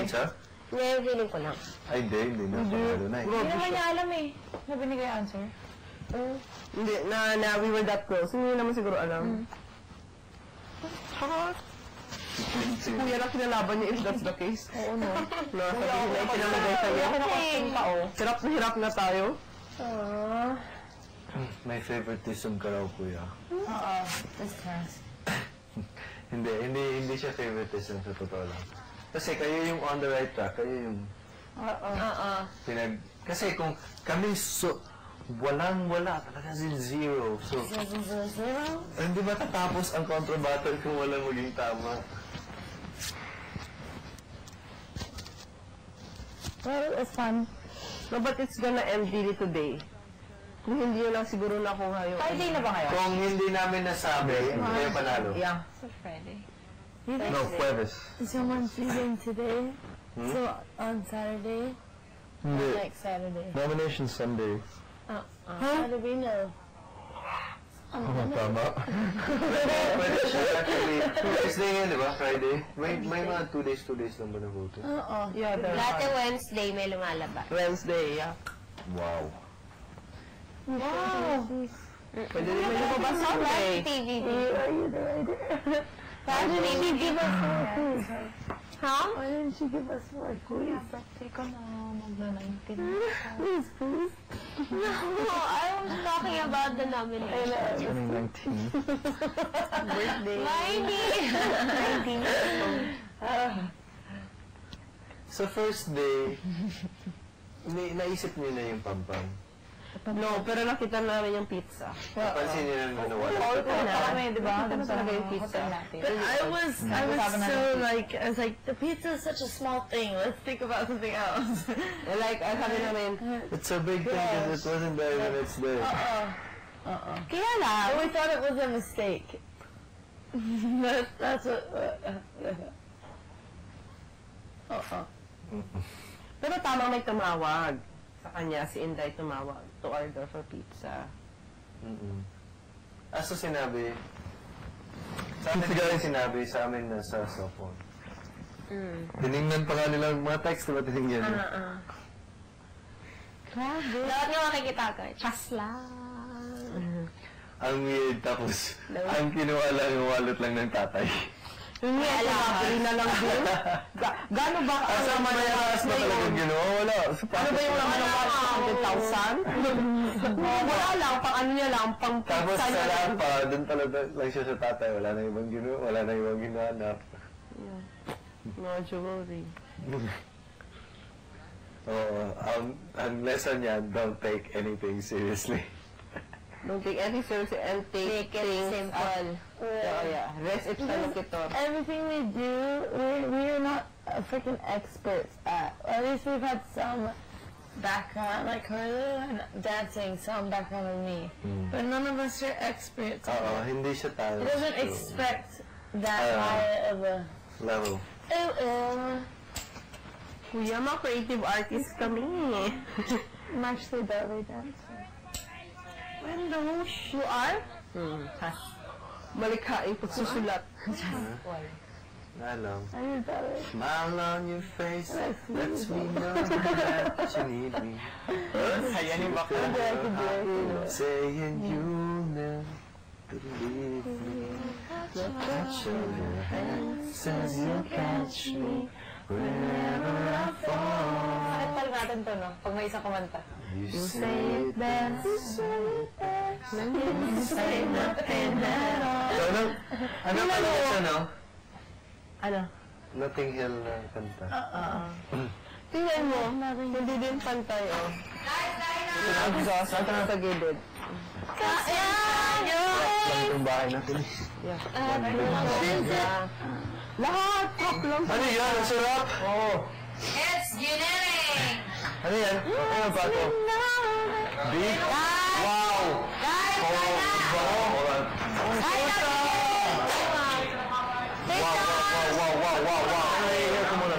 siya? Ngayon, feeling ko lang. Ay, hindi na. Panalo na eh. Hindi naman niya alam eh. Na binigay answer. Hindi, na we were that close. Hindi naman siguro alam. Saka, si Kuya na kinalaban niya if that's the case. Oo, no. Sabihin na ikinamagay sa'yo. Hirap na hirap na tayo. May favoritism ka raw, Kuya. Oo. This class. Hindi siya favoritism sa totoo lang. Kasi kayo yung on the right track, kayo yung kasi kung kami walang-wala talaga zero. So, hindi matatapos ang contra battle kung walang maging tama. Well, it's fun. No, but it's gonna end really today. Kung hindi yun lang siguro nakuha yung... Friday na ba ngayon? Kung hindi namin nasabi, hindi kayo panalo. Yeah. So Friday. No, Jueves. Is someone feeding today? So on Saturday? Hindi. Like Saturday. Nomination Sunday. How do we know? Tama. Pwede siya actually. Tuesday yun, di ba? Friday. May mga 2 days lang ba na vote? Yeah, Dati Wednesday may lumalabas. Wednesday, yeah. Wow. Pwede rin may lumabas Sunday. TVD. Are you the writer? Why didn't you give us more clues? Huh? Why didn't you give us more clues? Birthday ko na magna-19. Please, please. No, I was talking about the nomination. Turning 19. Birthday. Sa first day, naisip niyo na yung pampang. No, pero nakita namin yung pizza. Napansin niyo na nawala. All ko na kami, di ba? Ganun talaga yung pizza. But I was so like, I was like, the pizza is such a small thing. Let's think about something else. Like, sabi namin, It's a big thing because it wasn't there when it's there. kaya lang. But we thought it was a mistake. That's what. Pero tamang may tumawag sa kanya, si Inday tumawag to order for pizza. So sinabi, sa amin siguro sinabi, sa amin na sa cellphone. Tinignan pa nga nilang mga text, diba tinignan niyo? Grabe. Lahat nga makikita ko. Chas lang. Ang weird, tapos ang kinuha lang yung wallet lang ng tatay. Hindi, alam na lang din. Gano ba? Asa mayaras ba talagang ginawa? Wala. Ano ba yung naman ng 100,000? Wala lang, pang ano niya lang, pang Tapos pizza sa niya lang. lapa, doon talaga lang siya sa tatay. Wala na ibang ginawa, wala na ibang ginahanap. No, jewelry. Oo, ang lesson niya, don't take anything seriously. Don't take anything seriously and take Make it things simple. Yeah. Rest it sa lukitor. Everything we do, we're not freaking experts at. At least we've had some background, like Carla and dancing, some background with me. But none of us are experts. Oo, hindi siya tayo. He doesn't expect that high of a level. Kuya, mga creative artist kami. I'm actually ballet dancer. When the whoosh you are? Malikhaing pagsusulat. Alam. I did ballet. Smile on your face, lets me know that you need me. Ayan yung bakla. Saying you'll never believe me. The touch of your hand says you'll catch me wherever I fall. Bakit pala natin to, no? Pag may isang kumanta. You say it best, you say nothing at all. So, ano pala ito, no? Ano? Notting Hill na kanta. Tingnan mo, hindi din pantay, oh. Exhaust, at nasa gilid. Lang itong bahay natin. Lahat, top lang. Ano yan? Ang sarap? Oo. It's generic! Ano yan? Ano ba ito? Beef? Wow! Guys, Oh, hold on. Wow, wow, wow, wow, wow, wow.